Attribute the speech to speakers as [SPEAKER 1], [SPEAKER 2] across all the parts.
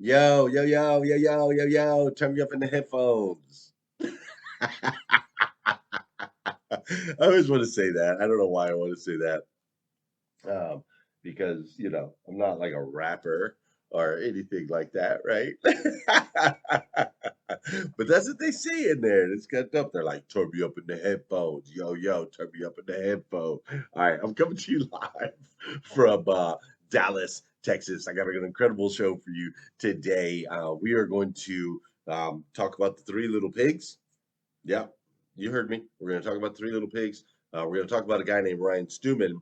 [SPEAKER 1] Yo, yo, yo, yo, yo, yo, yo, turn me up in the headphones. I always want to say that. I don't know why I want to say that. Um, because, I'm not like a rapper or anything like that, right? But that's what they say in there. It's got up. They're like, turn me up in the headphones. Yo, yo, turn me up in the headphones. All right, I'm coming to you live from Dallas, Texas. I got an incredible show for you today. We are going to talk about the Three Little Pigs. Yeah, you heard me. We're going to talk about Three Little Pigs. We're going to talk about a guy named Ryan Stewman.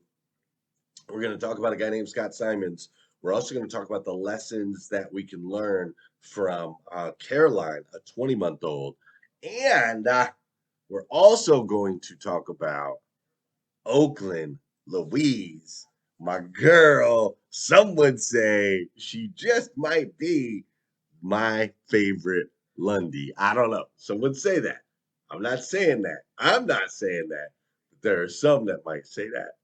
[SPEAKER 1] We're going to talk about a guy named Scott Simons. We're also going to talk about the lessons that we can learn from Caroline, a 20-month-old. And we're also going to talk about Oakland, Louise, my girl. Some would say she just might be my favorite Lundy. I don't know. Some would say that. I'm not saying that. I'm not saying that. But there are some that might say that.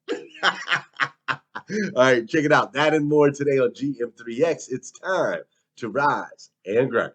[SPEAKER 1] All right, check it out. That and more today on GM3X. It's time to rise and grind.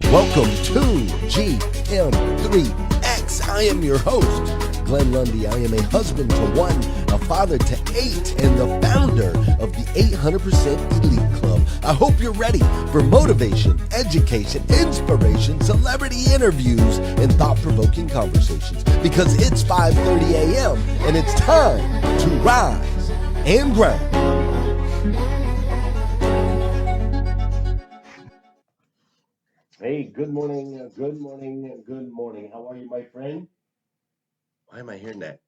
[SPEAKER 2] Welcome to GM3X. I am your host, Glenn Lundy. I am a husband to one, a father to eight, and the founder of the 800% Elite Club. I hope you're ready for motivation, education, inspiration, celebrity interviews, and thought-provoking conversations because it's 5:30 a.m. and it's time to rise and grind.
[SPEAKER 1] Hey, good morning, good morning, good morning. How are you, my friend? Why am I hearing that?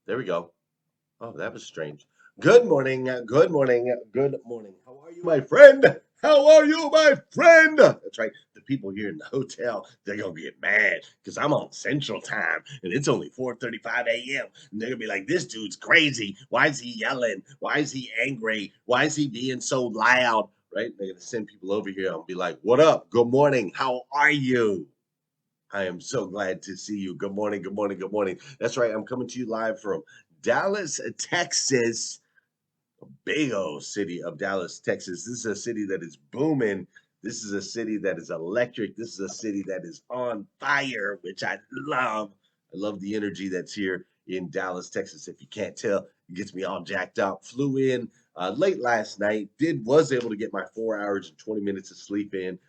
[SPEAKER 1] There we go. Oh, that was strange. Good morning, good morning, good morning. How are you, my friend? How are you, my friend? That's right. The people here in the hotel, they're gonna get mad because I'm on Central Time and it's only 4:35 a.m. And they're gonna be like, "This dude's crazy. Why is he yelling? Why is he angry? Why is he being so loud?" Right? They're gonna send people over here and be like, "What up? Good morning. How are you?" I am so glad to see you. Good morning, good morning, good morning. That's right. I'm coming to you live from Dallas, Texas, big old city of Dallas, Texas. This is a city that is booming. This is a city that is electric. This is a city that is on fire, which I love. I love the energy that's here in Dallas, Texas. If you can't tell, it gets me all jacked up. Flew in late last night. Was able to get my 4 hours and 20 minutes of sleep in,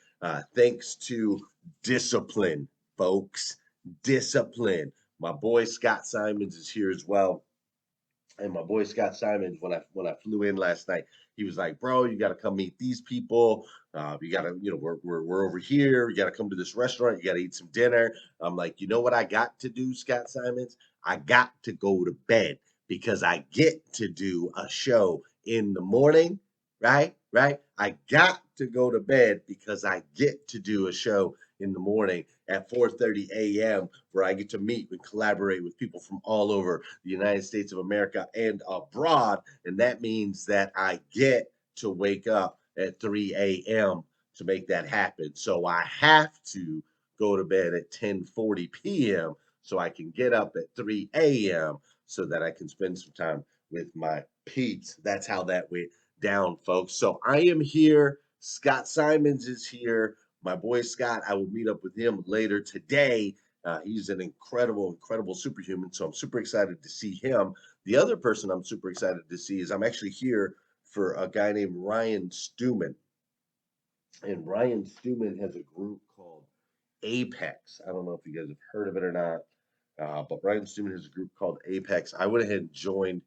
[SPEAKER 1] thanks to discipline, folks. Discipline. My boy Scott Simons is here as well, and my boy Scott Simons, when I flew in last night, he was like, "Bro, you got to come meet these people. You got to, we're over here. You got to come to this restaurant. You got to eat some dinner." I'm like, you know what I got to do, Scott Simons? I got to go to bed because I get to do a show in the morning, right? Right? I got to go to bed because I get to do a show in the morning at 4:30 a.m. where I get to meet and collaborate with people from all over the United States of America and abroad. And that means that I get to wake up at 3 a.m. to make that happen. So I have to go to bed at 10:40 p.m. so I can get up at 3 a.m. so that I can spend some time with my peeps. That's how that went down, folks. So I am here. Scott Simons is here. My boy Scott, I will meet up with him later today. He's an incredible, incredible superhuman. So I'm super excited to see him. The other person I'm super excited to see is I'm actually here for a guy named Ryan Stewman. And Ryan Stewman has a group called Apex. I don't know if you guys have heard of it or not, but Ryan Stewman has a group called Apex. I went ahead and joined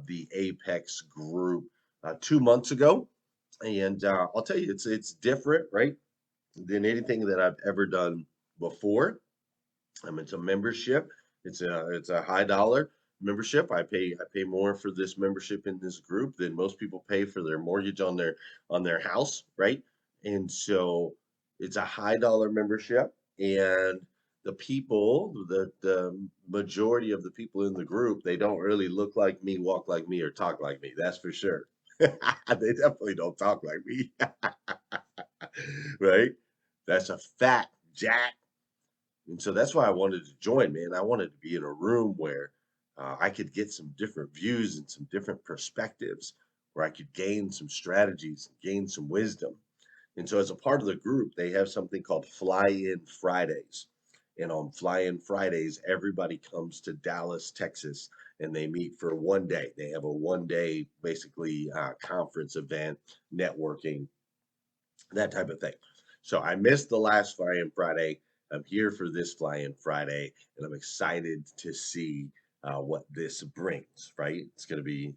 [SPEAKER 1] the Apex group 2 months ago. And I'll tell you, it's different, right, than anything that I've ever done before. It's a membership. It's a high dollar membership. I pay more for this membership in this group than most people pay for their mortgage on their house, right? And so it's a high dollar membership, and the majority of the people in the group, they don't really look like me, walk like me, or talk like me. That's for sure. They definitely don't talk like me, right? That's a fact, Jack. And so that's why I wanted to join, man. I wanted to be in a room where I could get some different views and some different perspectives where I could gain some strategies, gain some wisdom. And so, as a part of the group, they have something called Fly In Fridays. And on Fly In Fridays, everybody comes to Dallas, Texas, and they meet for one day. They have a 1 day, basically, conference event, networking, that type of thing. So I missed the last Fly In Friday. I'm here for this Fly In Friday, and I'm excited to see what this brings. Right? It's gonna be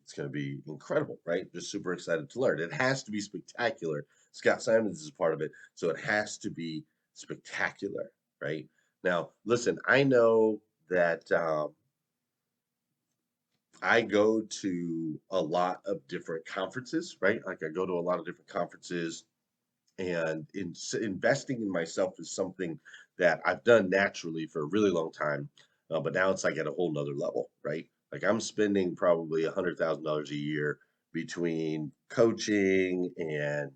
[SPEAKER 1] incredible. Right? Just super excited to learn. It has to be spectacular. Scott Simons is part of it, so it has to be spectacular. Right? Now, listen. I know that I go to a lot of different conferences. Right? Like I go to a lot of different conferences, and investing in myself is something that I've done naturally for a really long time, but now it's like at a whole nother level, right? Like I'm spending probably $100,000 a year between coaching and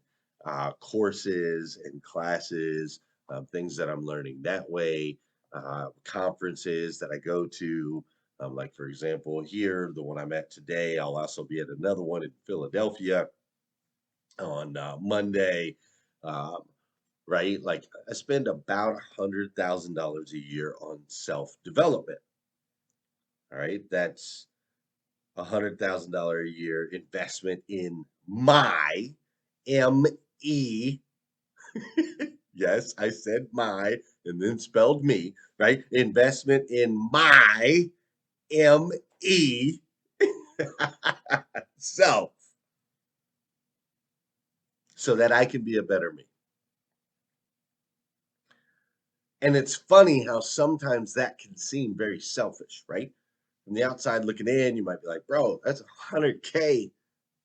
[SPEAKER 1] courses and classes, things that I'm learning that way, conferences that I go to. Like for example, here, the one I'm at today, I'll also be at another one in Philadelphia on Monday. Um, right? Like I spend about $100,000 a year on self development. All right, that's $100,000 a year investment in my me. Yes, I said my and then spelled me. Right? Investment in my me self, so that I can be a better me. And it's funny how sometimes that can seem very selfish, right? From the outside looking in, you might be like, bro, that's 100K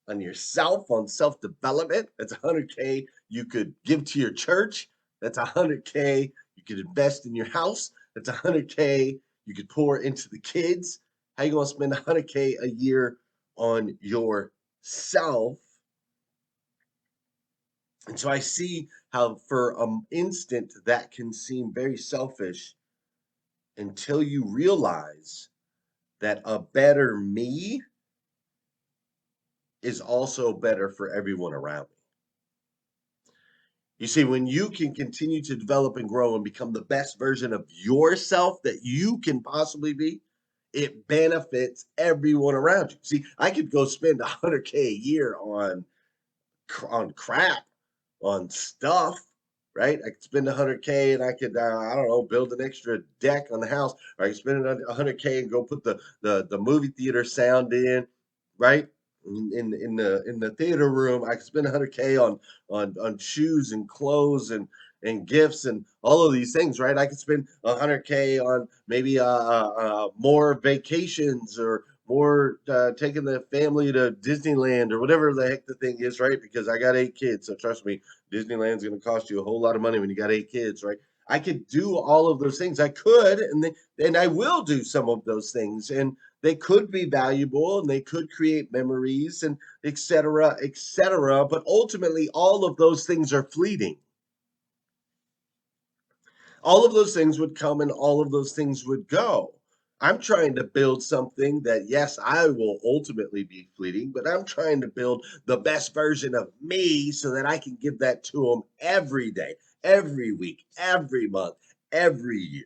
[SPEAKER 1] on yourself, on self development. That's 100K you could give to your church. That's 100K you could invest in your house. That's 100K you could pour into the kids. How you going to spend 100K a year on yourself? And so I see how for an instant that can seem very selfish until you realize that a better me is also better for everyone around me. You see, when you can continue to develop and grow and become the best version of yourself that you can possibly be, it benefits everyone around you. See, I could go spend 100K a year on crap, on stuff, right? I could spend 100K and I could, I don't know, build an extra deck on the house, or I could spend 100K and go put the movie theater sound in, right? In the theater room, I could spend 100K on shoes and clothes and gifts and all of these things, right? I could spend 100K on maybe more vacations or more taking the family to Disneyland or whatever the heck the thing is, right? Because I got 8 kids, so trust me, Disneyland's going to cost you a whole lot of money when you got 8 kids, right? I could do all of those things. I could, and I will do some of those things, and they could be valuable, and they could create memories, and et cetera, et cetera. But ultimately, all of those things are fleeting. All of those things would come and all of those things would go. I'm trying to build something that, yes, I will ultimately be fleeting, but I'm trying to build the best version of me so that I can give that to them every day, every week, every month, every year.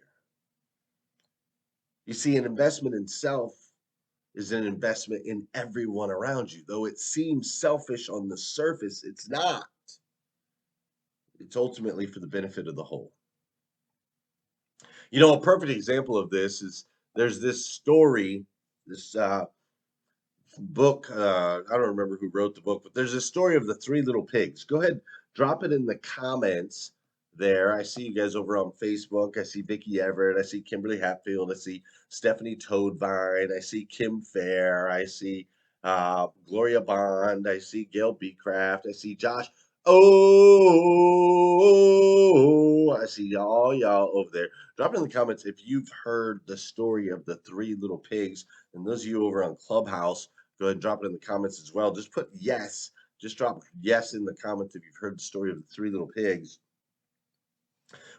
[SPEAKER 1] You see, an investment in self is an investment in everyone around you. Though it seems selfish on the surface, it's not. It's ultimately for the benefit of the whole. A perfect example of this is there's this story, this book. I don't remember who wrote the book, but there's a story of the three little pigs. Go ahead, drop it in the comments there. I see you guys over on Facebook. I see Vicky Everett. I see Kimberly Hatfield. I see Stephanie Toadvine. I see Kim Fair. I see Gloria Bond. I see Gail Beecraft. I see Josh. Oh, I see all y'all over there. Drop it in the comments if you've heard the story of the three little pigs. And those of you over on Clubhouse, go ahead and drop it in the comments as well. Just put yes. Just drop yes in the comments if you've heard the story of the three little pigs,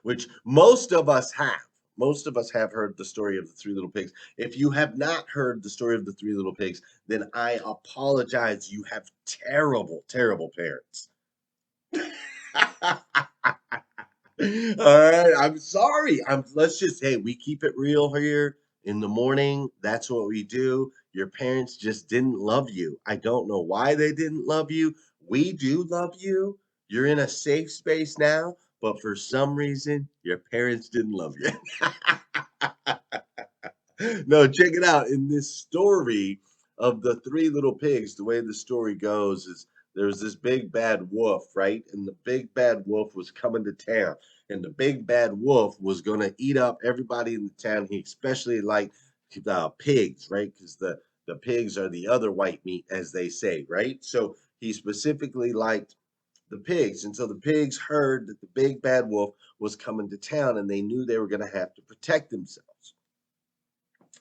[SPEAKER 1] which most of us have. most of us have heard the story of the Three Little Pigs. If you have not heard the story of the Three Little Pigs, then I apologize. You have terrible, terrible parents. All right, I'm sorry. Let's just, hey, we keep it real here in the morning. That's what we do. Your parents just didn't love you. I don't know why they didn't love you. We do love you. You're in a safe space now, but for some reason, your parents didn't love you. No, check it out. In this story of the Three Little Pigs, the way the story goes is there was this big bad wolf, right? And the big bad wolf was coming to town. And the big bad wolf was going to eat up everybody in the town. He especially liked pigs, right? Because the pigs are the other white meat, as they say, right? So he specifically liked the pigs. And so the pigs heard that the big bad wolf was coming to town and they knew they were going to have to protect themselves.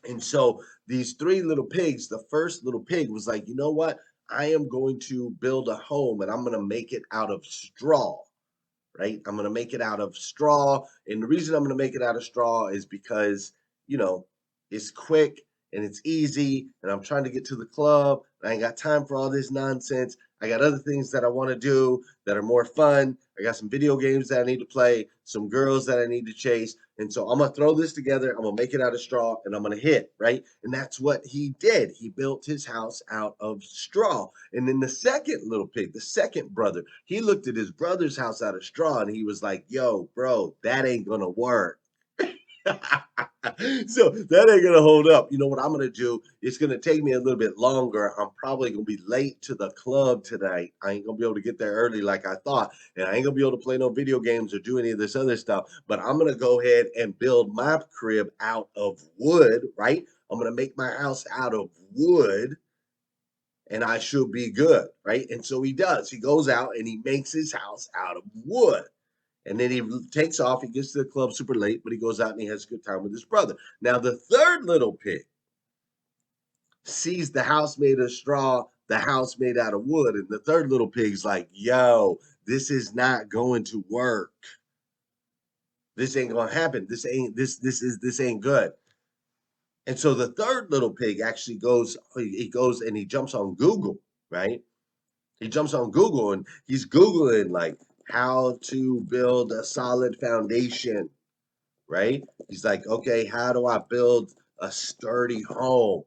[SPEAKER 1] And so these three little pigs, the first little pig was like, you know what? I am going to build a home and I'm going to make it out of straw, right? I'm going to make it out of straw. And the reason I'm going to make it out of straw is because, you know, it's quick and it's easy. And I'm trying to get to the club. I ain't got time for all this nonsense. I got other things that I want to do that are more fun. I got some video games that I need to play, some girls that I need to chase. And so I'm going to throw this together. I'm going to make it out of straw and I'm going to hit, right? And that's what he did. He built his house out of straw. And then the second little pig, the second brother, he looked at his brother's house out of straw and he was like, yo, bro, that ain't going to work. So that ain't gonna hold up. You know what I'm gonna do? It's gonna take me a little bit longer. I'm probably gonna be late to the club tonight. I ain't gonna be able to get there early like I thought, and I ain't gonna be able to play no video games or do any of this other stuff. But I'm gonna go ahead and build my crib out of wood, right? I'm gonna make my house out of wood, and I should be good, right? And so he does. He goes out and he makes his house out of wood. And then he takes off. He gets to the club super late, but he goes out and he has a good time with his brother. Now, the third little pig sees the house made of straw, the house made out of wood. And the third little pig's like, yo, this is not going to work. This ain't gonna happen. This ain't good. And so the third little pig actually goes and he jumps on Google, right? He jumps on Google and he's Googling like how to build a solid foundation, right? He's like, okay, how do I build a sturdy home?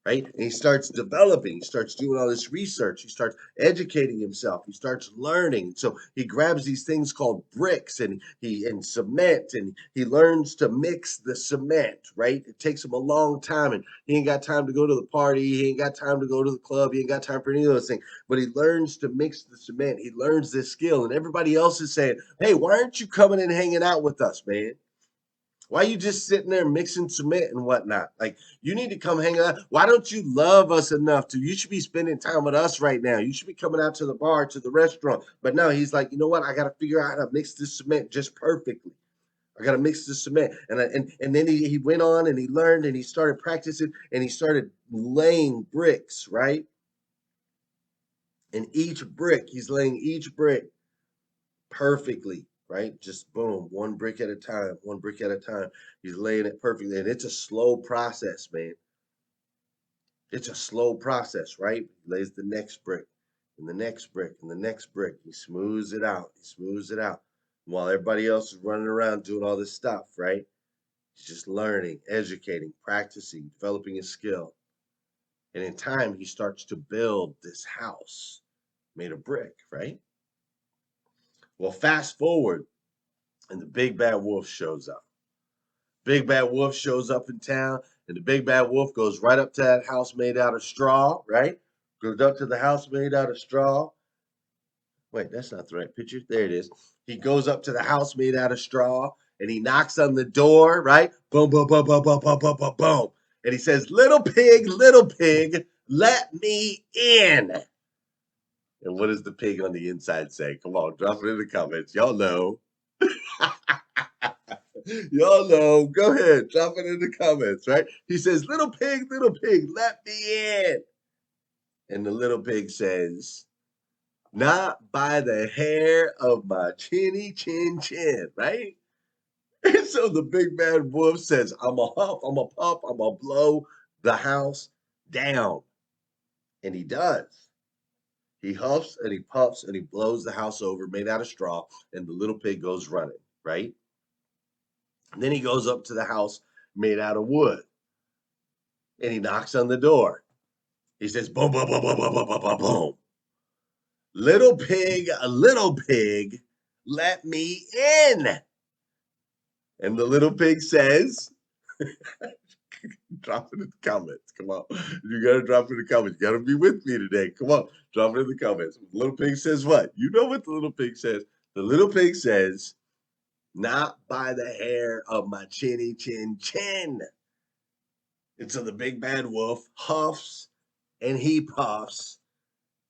[SPEAKER 1] Right? And he starts developing, he starts doing all this research, he starts educating himself, he starts learning. So he grabs these things called bricks and cement, and he learns to mix the cement, right? It takes him a long time, and he ain't got time to go to the party, he ain't got time to go to the club, he ain't got time for any of those things. But he learns to mix the cement, he learns this skill, and everybody else is saying, hey, why aren't you coming and hanging out with us, man? Why are you just sitting there mixing cement and whatnot? Like, you need to come hang out. Why don't you love us enough to? You should be spending time with us right now. You should be coming out to the bar, to the restaurant. But no, he's like, you know what? I got to figure out how to mix this cement just perfectly. I got to mix the cement. And then he went on and he learned and he started practicing and he started laying bricks, right? And each brick, he's laying each brick perfectly, right? Just boom, one brick at a time, one brick at a time. He's laying it perfectly. And it's a slow process, man. It's a slow process, right? He lays the next brick and the next brick and the next brick. He smooths it out. He smooths it out. While everybody else is running around doing all this stuff, right? He's just learning, educating, practicing, developing his skill. And in time, he starts to build this house made of brick, right? Well, fast forward, and the big bad wolf shows up. Big bad wolf shows up in town, and the big bad wolf goes right up to that house made out of straw, right? Goes up to the house made out of straw. Wait, that's not the right picture. There it is. He goes up to the house made out of straw, and he knocks on the door, right? Boom, boom, boom, boom, boom, boom, boom, boom, boom. And he says, little pig, let me in. And what does the pig on the inside say? Come on, drop it in the comments. Y'all know. Y'all know. Go ahead. Drop it in the comments, right? He says, little pig, let me in. And the little pig says, not by the hair of my chinny chin chin, right? And so the big bad wolf says, I'm a huff, I'm a puff, I'm a blow the house down. And he does. He huffs and he puffs and he blows the house over made out of straw, and the little pig goes running, right? And then he goes up to the house made out of wood and he knocks on the door. He says, boom, boom, boom, boom, boom, boom, boom, boom, boom. Little pig, let me in. And the little pig says, drop it in the comments. Come on. You got to drop it in the comments. You got to be with me today. Come on. Drop it in the comments. The little pig says what? You know what the little pig says. The little pig says, not by the hair of my chinny chin chin. And so the big bad wolf huffs and he puffs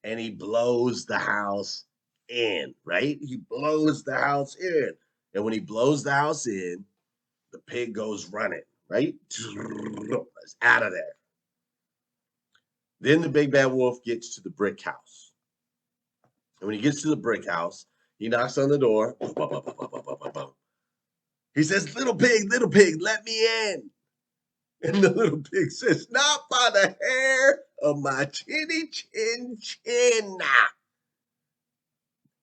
[SPEAKER 1] and he blows the house in, right? He blows the house in. And when he blows the house in, the pig goes running, right? It's out of there. Then the big bad wolf gets to the brick house. And when he gets to the brick house, he knocks on the door. He says, little pig, let me in. And the little pig says, not by the hair of my chinny chin chin.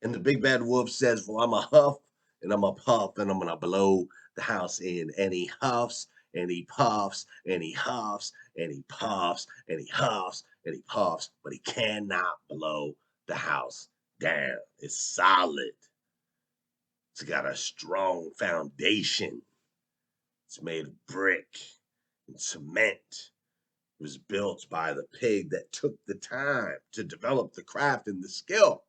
[SPEAKER 1] And the big bad wolf says, well, I'm a huff and I'm a puff and I'm going to blow the house in. And he huffs and he puffs and he huffs and he puffs and he huffs and he puffs, but he cannot blow the house down. It's solid. It's got a strong foundation. It's made of brick and cement. It was built by the pig that took the time to develop the craft and the skill.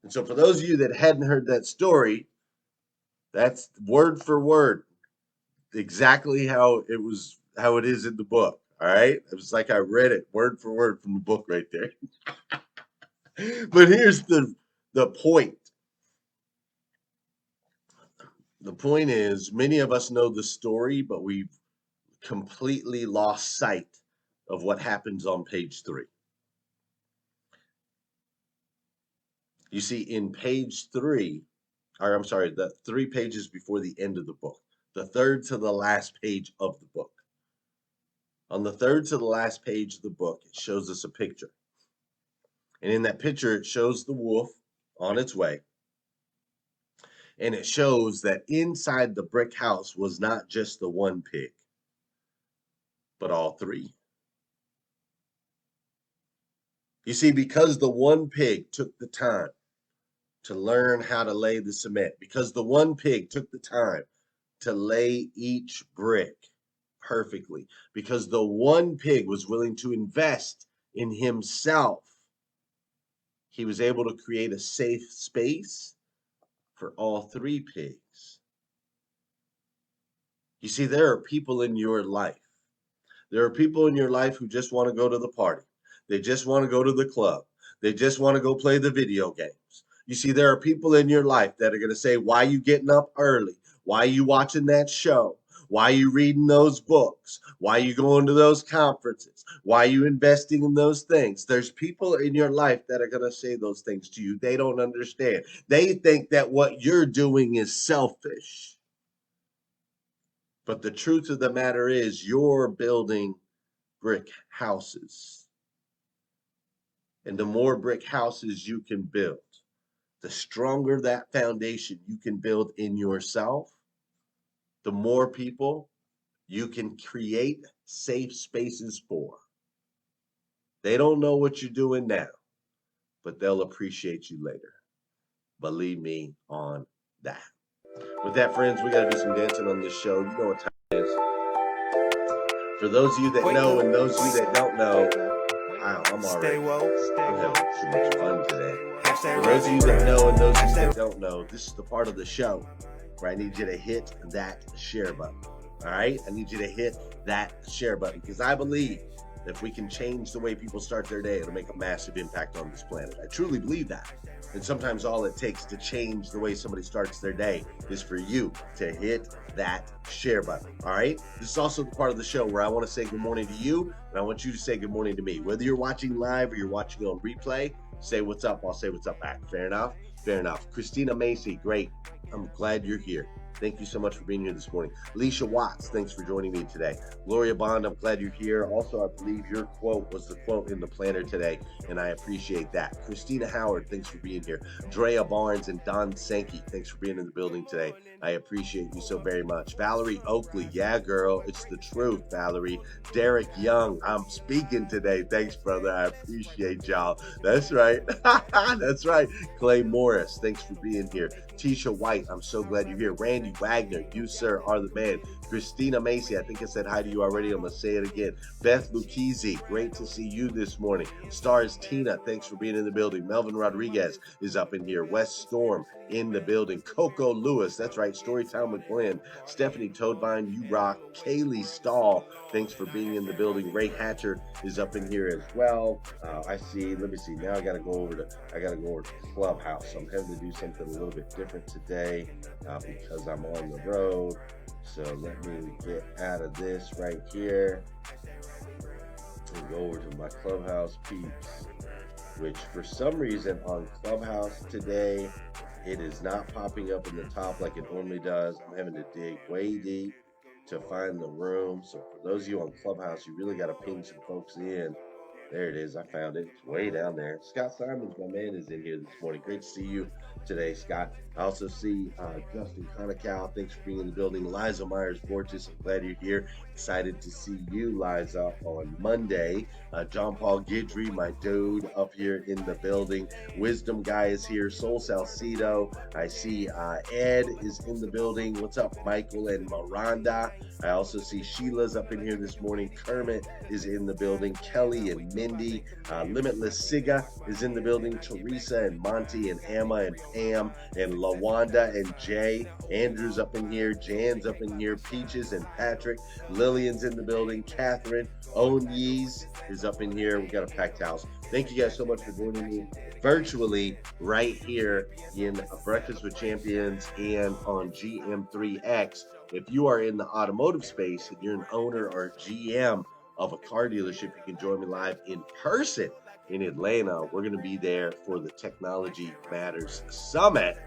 [SPEAKER 1] And so for those of you that hadn't heard that story, that's word for word exactly how it is in the book. All right. It was like I read it word for word from the book right there. But here's the point. The point is, many of us know the story, but we've completely lost sight of what happens on page 3. You see, in page 3, or I'm sorry, the 3 pages before the end of the book, the third to the last page of the book. On the third to the last page of the book, it shows us a picture. And in that picture, it shows the wolf on its way. And it shows that inside the brick house was not just the one pig, but all 3. You see, because the one pig took the time to learn how to lay the cement, because the one pig took the time to lay each brick perfectly, because the one pig was willing to invest in himself, he was able to create a safe space for all 3 pigs. You see, there are people in your life. There are people in your life who just want to go to the party. They just want to go to the club. They just want to go play the video games. You see, there are people in your life that are going to say, why are you getting up early? Why are you watching that show? Why are you reading those books? Why are you going to those conferences? Why are you investing in those things? There's people in your life that are going to say those things to you. They don't understand. They think that what you're doing is selfish. But the truth of the matter is, you're building brick houses. And the more brick houses you can build, the stronger that foundation you can build in yourself, the more people you can create safe spaces for. They don't know what you're doing now, but they'll appreciate you later. Believe me on that. With that, friends, we got to do some dancing on this show. You know what time it is. For those of you that know and those of you that don't know, I'm already I'm having too much fun today. For those of you that know and those of you that don't know, this is the part of the show where I need you to hit that share button. All right? I need you to hit that share button because I believe that if we can change the way people start their day, it'll make a massive impact on this planet. I truly believe that. And sometimes all it takes to change the way somebody starts their day is for you to hit that share button. All right? This is also the part of the show where I want to say good morning to you, and I want you to say good morning to me. Whether you're watching live or you're watching on replay, say what's up, I'll say what's up back. Fair enough? Fair enough. Christina Macy, great. I'm glad you're here. Thank you so much for being here this morning. Alicia Watts, thanks for joining me today. Gloria Bond, I'm glad you're here. Also, I believe your quote was the quote in the planner today, and I appreciate that. Christina Howard, thanks for being here. Drea Barnes and Don Sankey, thanks for being in the building today. I appreciate you so very much. Valerie Oakley, yeah, girl, it's the truth, Valerie. Derek Young, I'm speaking today. Thanks, brother. I appreciate y'all. That's right. That's right. Clay Morris, thanks for being here. Tisha White, I'm so glad you're here. Randy Wagner, you, sir, are the man. Christina Macy, I think I said hi to you already. I'm going to say it again. Beth Lucchese, great to see you this morning. Stars Tina, thanks for being in the building. Melvin Rodriguez is up in here. West Storm in the building. Coco Lewis, that's right. Storytime with Glenn. Stephanie Toadvine, you rock. Kaylee Stahl, thanks for being in the building. Ray Hatcher is up in here as well. I see. Let me see. Now I got to go over to Clubhouse. So I'm having to do something a little bit different today because I'm on the road. So let me get out of this right here and go over to my Clubhouse peeps, which for some reason on Clubhouse today, it is not popping up in the top like it normally does. I'm having to dig way deep to find the room. So for those of you on Clubhouse, you really got to ping some folks in. There it is. I found it. It's way down there. Scott Simons, my man, is in here this morning. Great to see you today, Scott. I also see Justin Conacow. Thanks for being in the building. Liza Myers-Borges, I'm glad you're here. Excited to see you, Liza, on Monday. John Paul Guidry, my dude, up here in the building. Wisdom Guy is here. Soul Salcido. I see Ed is in the building. What's up, Michael and Miranda? I also see Sheila's up in here this morning. Kermit is in the building. Kelly and Mindy. Limitless Siga is in the building. Teresa and Monty and Emma and Pam and Lawanda and Jay. Andrew's up in here. Jan's up in here. Peaches and Patrick. Lillian's in the building. Catherine Onyes is up in here. We got a packed house. Thank you guys so much for joining me virtually right here in Breakfast with Champions and on GM3X. If you are in the automotive space and you're an owner or GM of a car dealership, you can join me live in person in Atlanta. We're going to be there for the Technology Matters Summit,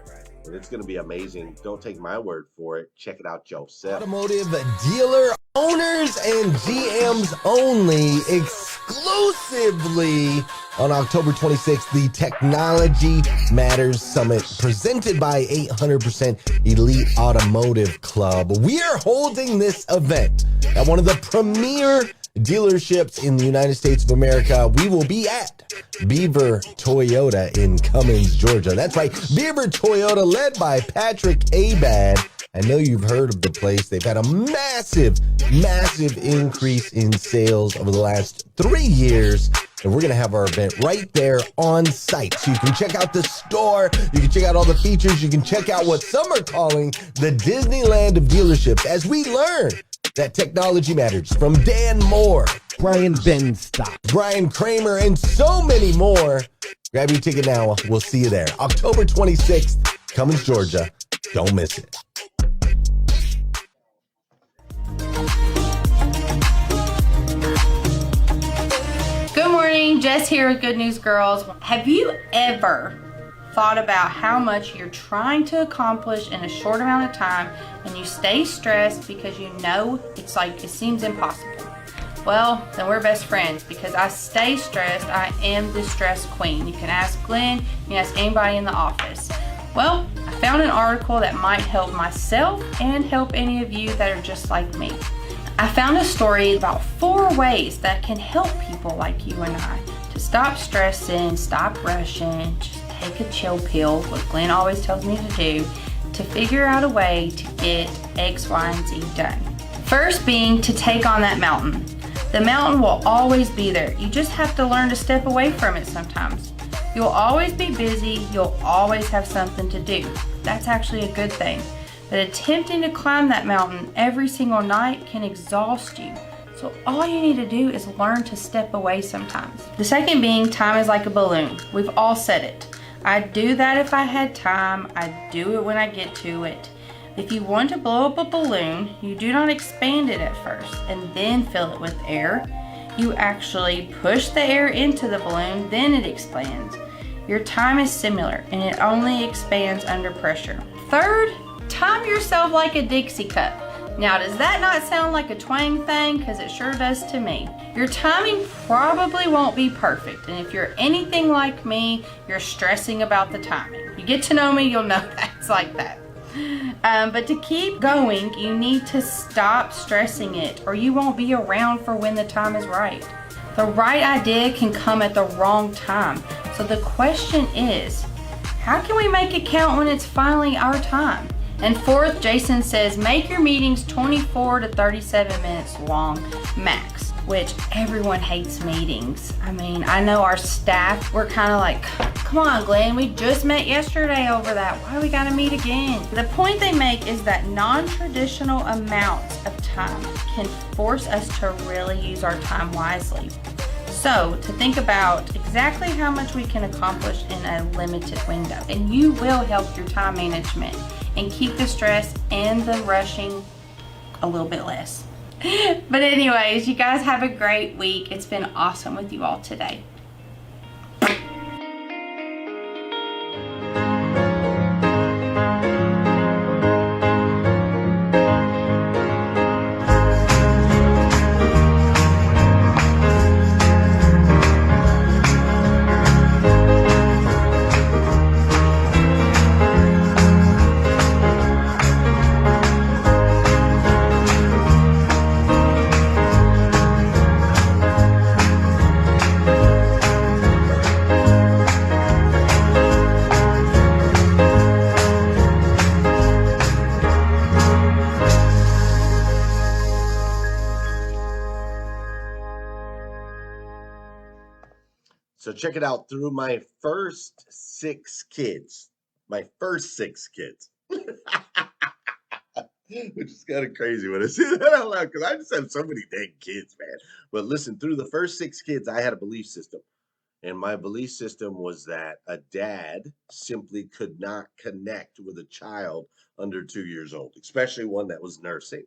[SPEAKER 1] and it's going to be amazing. Don't take my word for it. Check it out yourself.
[SPEAKER 2] Automotive dealer owners and GMs only, exclusively on October 26th, the Technology Matters Summit presented by 800% Elite Automotive Club. We are holding this event at one of the premier dealerships in the United States of America. We will be at Beaver Toyota in Cummins, Georgia. That's right, Beaver Toyota, led by Patrick Abad. I know you've heard of the place. They've had a massive increase in sales over the last 3 years. And we're going to have our event right there on site. So you can check out the store. You can check out all the features. You can check out what some are calling the Disneyland of dealerships as we learn that technology matters from Dan Moore,
[SPEAKER 3] Brian Benstock,
[SPEAKER 2] Brian Kramer, and so many more. Grab your ticket now. We'll see you there. October 26th, Cummins, Georgia. Don't miss it.
[SPEAKER 4] Good morning, Jess here with Good News Girls. Have you ever thought about how much you're trying to accomplish in a short amount of time and you stay stressed because you know it seems impossible? Well, then we're best friends because I stay stressed. I am the stress queen. You can ask Glenn, you can ask anybody in the office. Well, I found an article that might help myself and help any of you that are just like me. I found a story about 4 ways that can help people like you and I to stop stressing, stop rushing, just take a chill pill, what Glenn always tells me to do, to figure out a way to get X, Y, and Z done. First being to take on that mountain. The mountain will always be there. You just have to learn to step away from it sometimes. You'll always be busy. You'll always have something to do. That's actually a good thing. But attempting to climb that mountain every single night can exhaust you. So all you need to do is learn to step away sometimes. The second being, time is like a balloon. We've all said it. I'd do that if I had time. I'd do it when I get to it. If you want to blow up a balloon, you do not expand it at first and then fill it with air. You actually push the air into the balloon, then it expands. Your time is similar and it only expands under pressure. Third, time yourself like a Dixie cup. Now, does that not sound like a twang thing? Because it sure does to me. Your timing probably won't be perfect, and if you're anything like me, you're stressing about the timing. You get to know me, you'll know that's like that. But to keep going, you need to stop stressing it, or you won't be around for when the time is right. The right idea can come at the wrong time. So the question is, how can we make it count when it's finally our time? And fourth, Jason says, make your meetings 24 to 37 minutes long, max, which everyone hates meetings. I mean, I know our staff, we're kind of like, come on, Glenn, we just met yesterday over that. Why do we got to meet again? The point they make is that non-traditional amounts of time can force us to really use our time wisely. So, to think about exactly how much we can accomplish in a limited window, and you will help your time management and keep the stress and the rushing a little bit less. But anyways, you guys have a great week. It's been awesome with you all today.
[SPEAKER 1] So check it out. Through my first six kids, which is kind of crazy when I say that out loud because I just have so many dang kids, man. But listen, through the first six kids, I had a belief system. And my belief system was that a dad simply could not connect with a child under 2 years old, especially one that was nursing.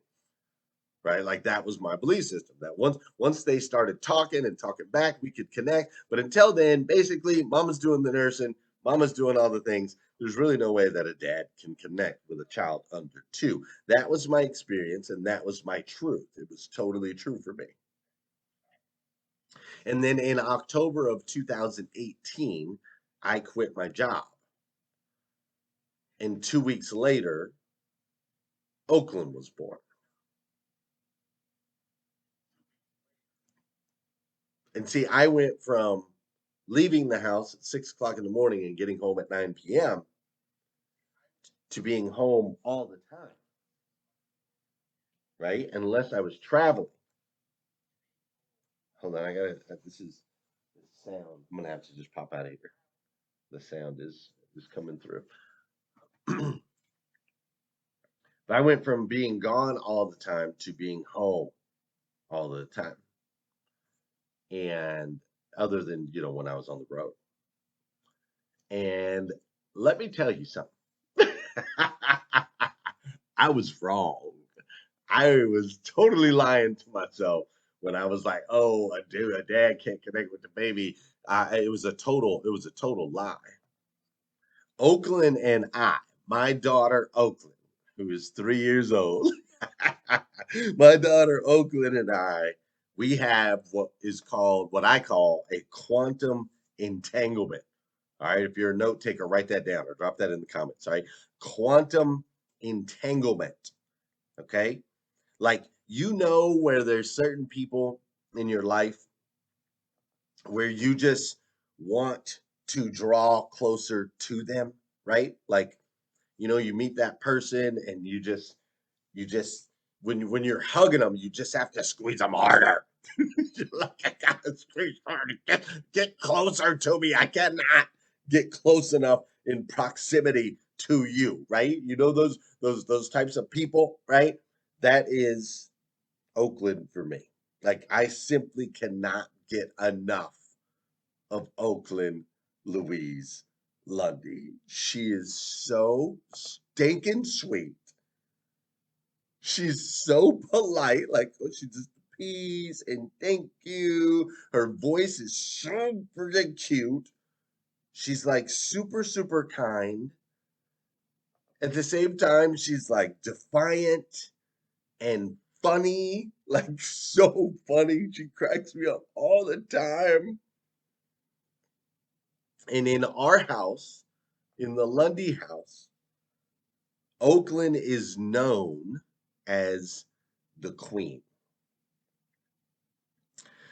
[SPEAKER 1] Right, like that was my belief system. That once they started talking and talking back, we could connect. But until then, basically, mama's doing the nursing, mama's doing all the things. There's really no way that a dad can connect with a child under 2. That was my experience, and that was my truth. It was totally true for me. And then in October of 2018, I quit my job. And 2 weeks later, Oakland was born. And see, I went from leaving the house at 6 o'clock in the morning and getting home at 9 p.m. to being home all the time, right? Unless I was traveling. Hold on, this is the sound. I'm gonna have to just pop out of here. The sound is coming through. But I went from being gone all the time to being home all the time. And other than, when I was on the road. And let me tell you something. I was wrong. I was totally lying to myself when I was like, "Oh, a dad can't connect with the baby." It was a total lie. Oakland and my daughter Oakland, who is 3 years old, my daughter Oakland and we have what I call a quantum entanglement. All right, if you're a note taker, write that down or drop that in the comments. All right, quantum entanglement. Okay, like where there's certain people in your life where you just want to draw closer to them, right? Like, you meet that person and you just when you're hugging them, you just have to squeeze them harder. You're like, I gotta squeeze harder. Get closer to me. I cannot get close enough in proximity to you, right? Those types of people, right? That is Oakland for me. Like I simply cannot get enough of Oakland Louise Lundy. She is so stinking sweet. She's so polite, like she just peace and thank you. Her voice is so freaking cute. She's like super, super kind. At the same time, she's like defiant and funny, like so funny. She cracks me up all the time. And in our house, in the Lundy house, Oakland is known as the queen.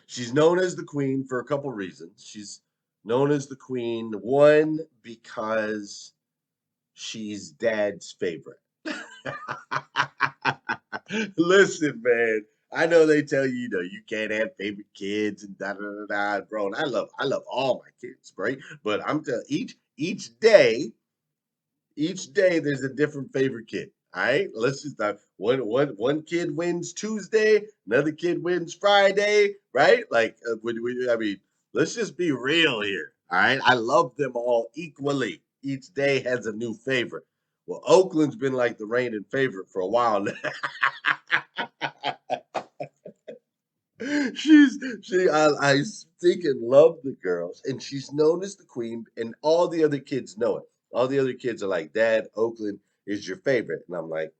[SPEAKER 1] She's known as the queen for a couple reasons. She's known as the queen, one, because she's dad's favorite. Listen, man. I know they tell you, you can't have favorite kids and da da da da, bro. And I love all my kids, right? But I'm telling each day there's a different favorite kid. All right, let's just one kid wins Tuesday, another kid wins Friday, right? Like, I mean, let's just be real here. All right, I love them all equally. Each day has a new favorite. Well, Oakland's been like the reigning favorite for a while now. I freaking love the girls, and she's known as the queen, and all the other kids know it. All the other kids are like, Dad, Oakland is your favorite, and I'm like,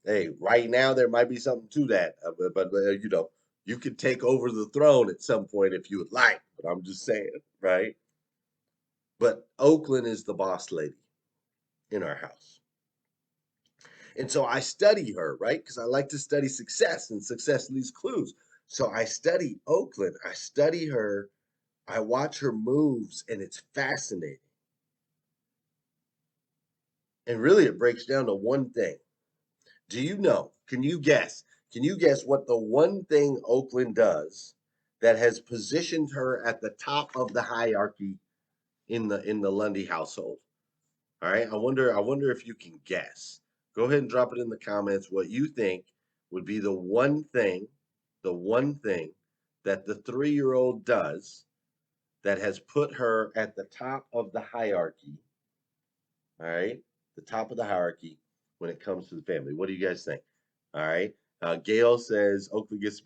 [SPEAKER 1] hey, right now there might be something to that, but you could take over the throne at some point if you would like. But I'm just saying, right? But Oakland is the boss lady in our house. And so I study her, right? Because I like to study success, and success leaves clues. So I study Oakland. I study her. I watch her moves, and it's fascinating. And really, it breaks down to one thing. Do you know? Can you guess? Can you guess what the one thing Oakland does that has positioned her at the top of the hierarchy in the Lundy household? All right. I wonder if you can guess. Go ahead and drop it in the comments what you think would be the one thing that the 3-year-old does that has put her at the top of the hierarchy. All right. The top of the hierarchy when it comes to the family. What do you guys think? All right. Gail says Oakland gets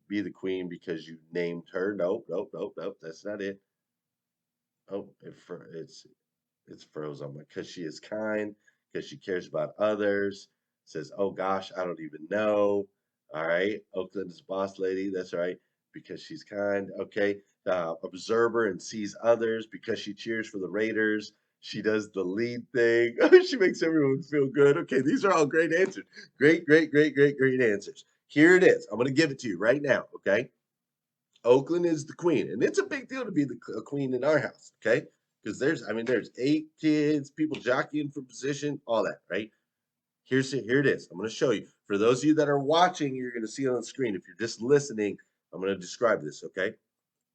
[SPEAKER 1] be the queen because you named her. Nope, nope, nope, nope. That's not it. Oh, it's froze on my because she is kind, because she cares about others. Says, oh gosh, I don't even know. All right. Oakland's boss lady. That's right. Because she's kind. Okay. Observer and sees others because she cheers for the Raiders. She does the lead thing. She makes everyone feel good. Okay, these are all great answers. Great, great, great, great, great answers. Here it is. I'm going to give it to you right now. Okay. Oakland is the queen, and it's a big deal to be a queen in our house, okay? Because there's 8 kids, people jockeying for position, all that, right? Here it is. I'm going to show you. For those of you that are watching, you're going to see it on the screen. If you're just listening, I'm going to describe this, okay?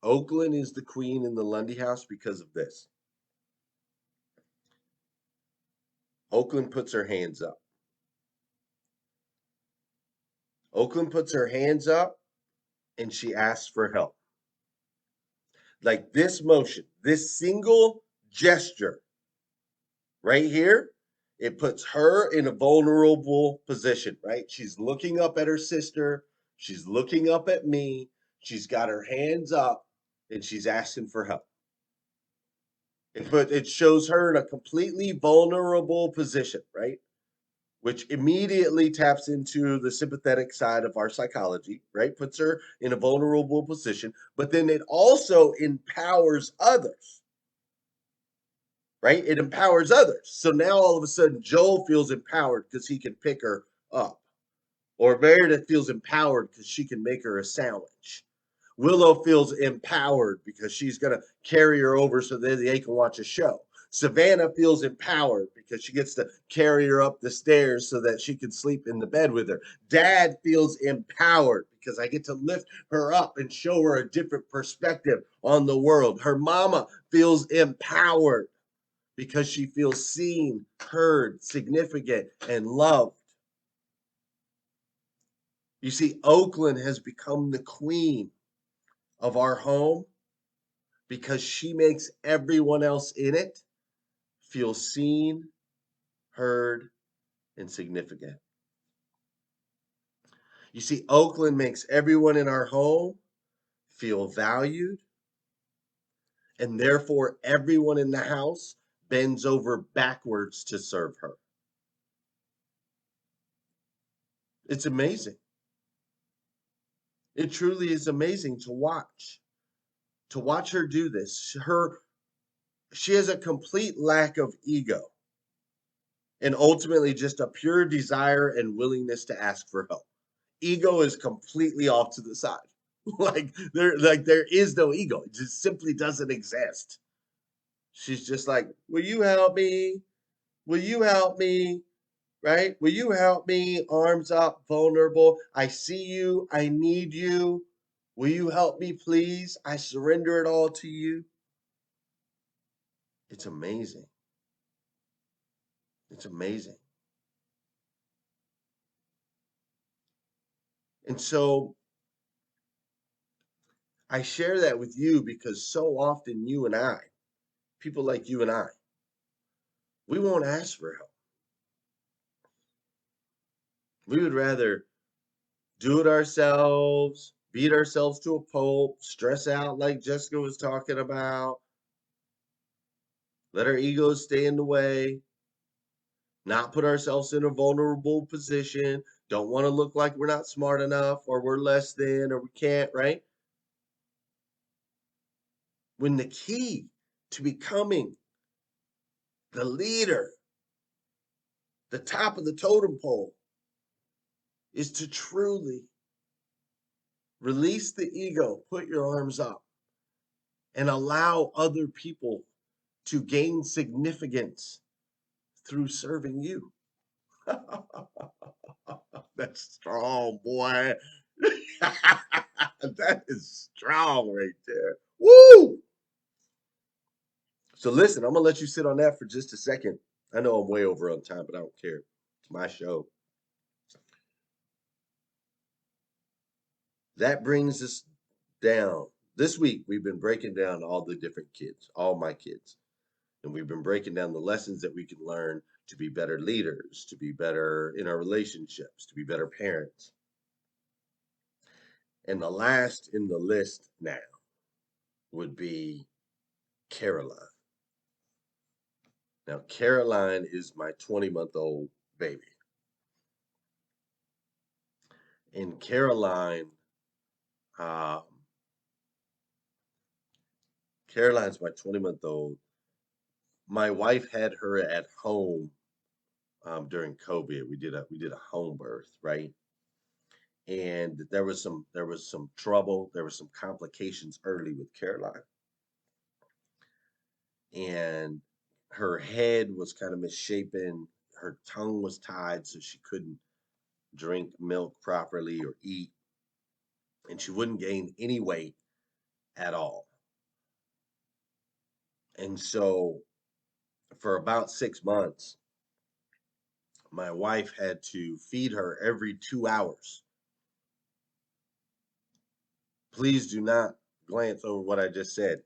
[SPEAKER 1] Oakland is the queen in the Lundy house because of this. Oakland puts her hands up. Oakland puts her hands up, and she asks for help. Like this motion, this single gesture right here, it puts her in a vulnerable position, right? She's looking up at her sister. She's looking up at me. She's got her hands up and she's asking for help. But it shows her in a completely vulnerable position, right? Which immediately taps into the sympathetic side of our psychology, right? Puts her in a vulnerable position, but then it also empowers others, right? It empowers others. So now all of a sudden, Joel feels empowered because he can pick her up, or Meredith feels empowered because she can make her a sandwich. Willow feels empowered because she's going to carry her over so that they can watch a show. Savannah feels empowered because she gets to carry her up the stairs so that she can sleep in the bed with her. Dad feels empowered because I get to lift her up and show her a different perspective on the world. Her mama feels empowered because she feels seen, heard, significant, and loved. You see, Oakland has become the queen of our home because she makes everyone else in it feel seen, heard, and significant. You see, Oakland makes everyone in our home feel valued And therefore everyone in the house bends over backwards to serve her. It's amazing. It truly is amazing to watch her do this. She has a complete lack of ego and ultimately just a pure desire and willingness to ask for help. Ego is completely off to the side. There is no ego. It just simply doesn't exist. She's just like, "Will you help me? Will you help me?" Right? "Will you help me?" Arms up, vulnerable. "I see you. I need you. Will you help me, please? I surrender it all to you." It's amazing. It's amazing. And so I share that with you because so often people like you and I, we won't ask for help. We would rather do it ourselves, beat ourselves to a pulp, stress out like Jessica was talking about, let our egos stay in the way, not put ourselves in a vulnerable position, don't want to look like we're not smart enough or we're less than or we can't, right? When the key to becoming the leader, the top of the totem pole, is to truly release the ego, put your arms up, and allow other people to gain significance through serving you. That's strong, boy. That is strong right there. Woo! So listen, I'm gonna let you sit on that for just a second. I know I'm way over on time, but I don't care. It's my show. That brings us down. This week, we've been breaking down all the different kids, all my kids. And we've been breaking down the lessons that we can learn to be better leaders, to be better in our relationships, to be better parents. And the last in the list now would be Caroline. Now, Caroline is my 20-month-old baby. And um, Caroline's my 20-month-old. My wife had her at home during COVID. We did a home birth, right? And there was some trouble. There was some complications early with Caroline, and her head was kind of misshapen. Her tongue was tied, so she couldn't drink milk properly or eat, and she wouldn't gain any weight at all. And so, for about 6 months, my wife had to feed her every 2 hours. Please do not glance over what I just said.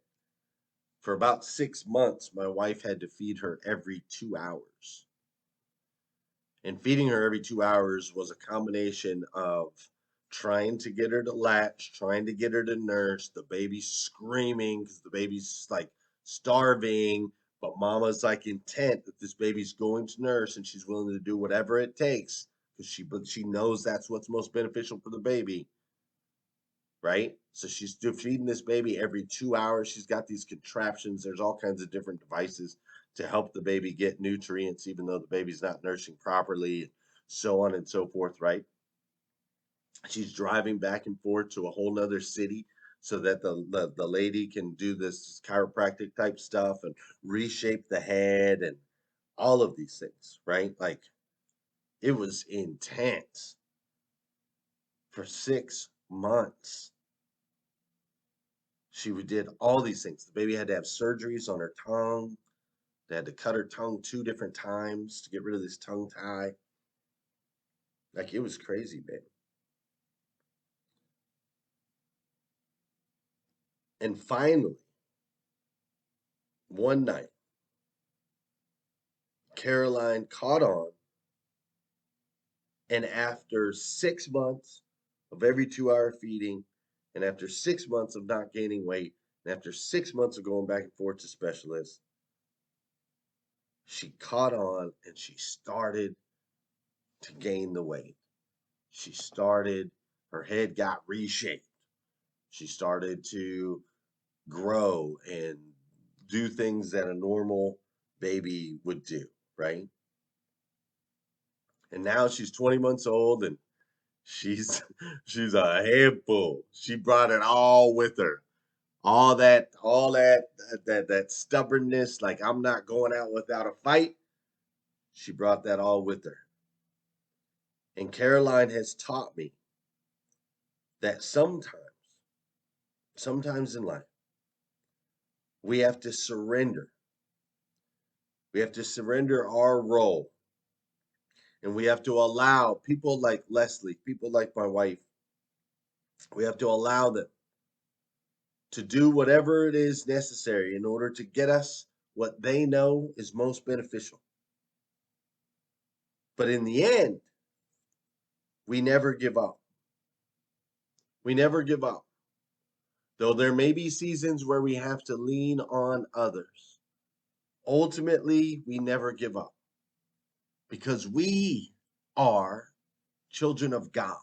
[SPEAKER 1] For about 6 months, my wife had to feed her every 2 hours. And feeding her every 2 hours was a combination of trying to get her to latch, trying to get her to nurse, the baby's screaming because the baby's like starving, but mama's like intent that this baby's going to nurse and she's willing to do whatever it takes because she knows that's what's most beneficial for the baby. Right? So she's feeding this baby every 2 hours. She's got these contraptions. There's all kinds of different devices to help the baby get nutrients, even though the baby's not nursing properly, so on and so forth, right? She's driving back and forth to a whole nother city so that the lady can do this chiropractic type stuff and reshape the head and all of these things, right? Like it was intense for 6 months. She did all these things. The baby had to have surgeries on her tongue. They had to cut her tongue 2 different times to get rid of this tongue tie. Like it was crazy, man. And finally, one night, Caroline caught on. And after 6 months of every 2 hour feeding, and after 6 months of not gaining weight, And after 6 months of going back and forth to specialists, she caught on and she started to gain the weight. Her head got reshaped. She started to grow and do things that a normal baby would do, right? And now she's 20 months old and she's she's a handful. She brought it all with her. All that stubbornness, like I'm not going out without a fight. She brought that all with her. And Caroline has taught me that sometimes in life, we have to surrender. We have to surrender our role. And we have to allow people like Leslie, people like my wife, we have to allow them to do whatever it is necessary in order to get us what they know is most beneficial. But in the end, we never give up. We never give up. Though there may be seasons where we have to lean on others, ultimately, we never give up because we are children of God,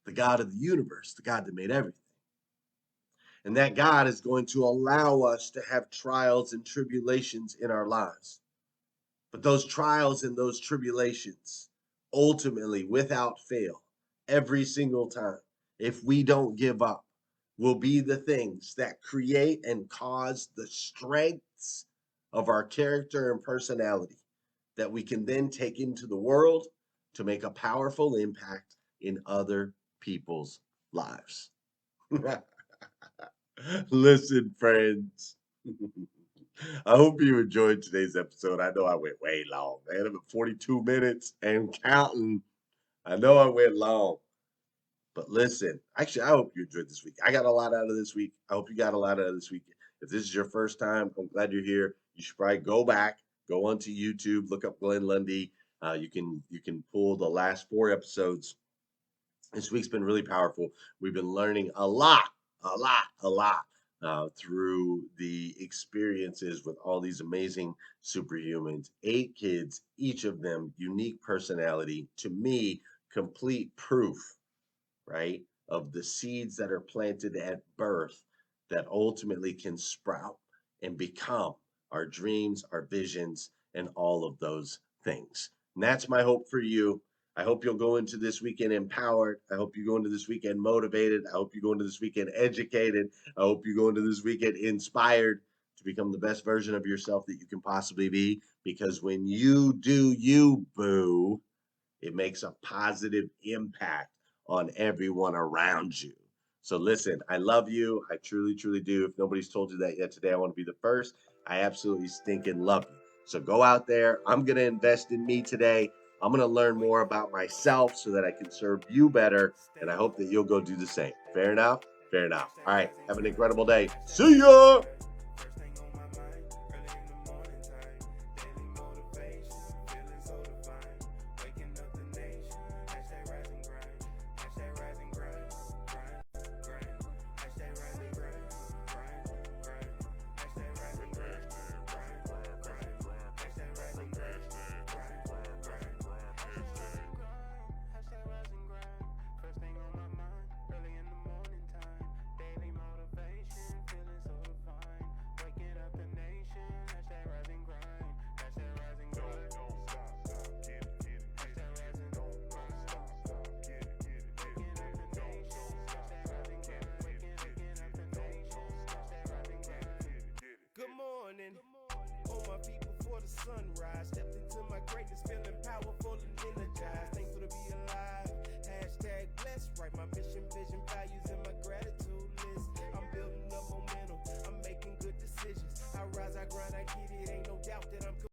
[SPEAKER 1] the God of the universe, the God that made everything. And that God is going to allow us to have trials and tribulations in our lives. But those trials and those tribulations, ultimately, without fail, every single time, if we don't give up, will be the things that create and cause the strengths of our character and personality that we can then take into the world to make a powerful impact in other people's lives. Listen, friends. I hope you enjoyed today's episode. I know I went way long, man. I'm at 42 minutes and counting. I know I went long. But listen, actually, I hope you enjoyed this week. I got a lot out of this week. I hope you got a lot out of this week. If this is your first time, I'm glad you're here. You should probably go back, go onto YouTube, look up Glenn Lundy. You can pull the last 4 episodes. This week's been really powerful. We've been learning a lot through the experiences with all these amazing superhumans. 8 kids, each of them unique personality. To me, complete proof, right, of the seeds that are planted at birth that ultimately can sprout and become our dreams, our visions, and all of those things. And that's my hope for you. I hope you'll go into this weekend empowered. I hope you go into this weekend motivated. I hope you go into this weekend educated. I hope you go into this weekend inspired to become the best version of yourself that you can possibly be. Because when you do you, boo, it makes a positive impact on everyone around you. So listen, I love you. I truly, truly do. If nobody's told you that yet today, I want to be the first. I absolutely stinking love you. So go out there. I'm going to invest in me today. I'm going to learn more about myself so that I can serve you better. And I hope that you'll go do the same. Fair enough? Fair enough. All right. Have an incredible day. See ya.
[SPEAKER 5] On my feet before the sunrise, stepped into my greatness, feeling powerful and energized. Thankful to be alive. Hashtag blessed. Write my mission, vision, values, and my gratitude list. I'm building up momentum. I'm making good decisions. I rise, I grind, I get it. Ain't no doubt that I'm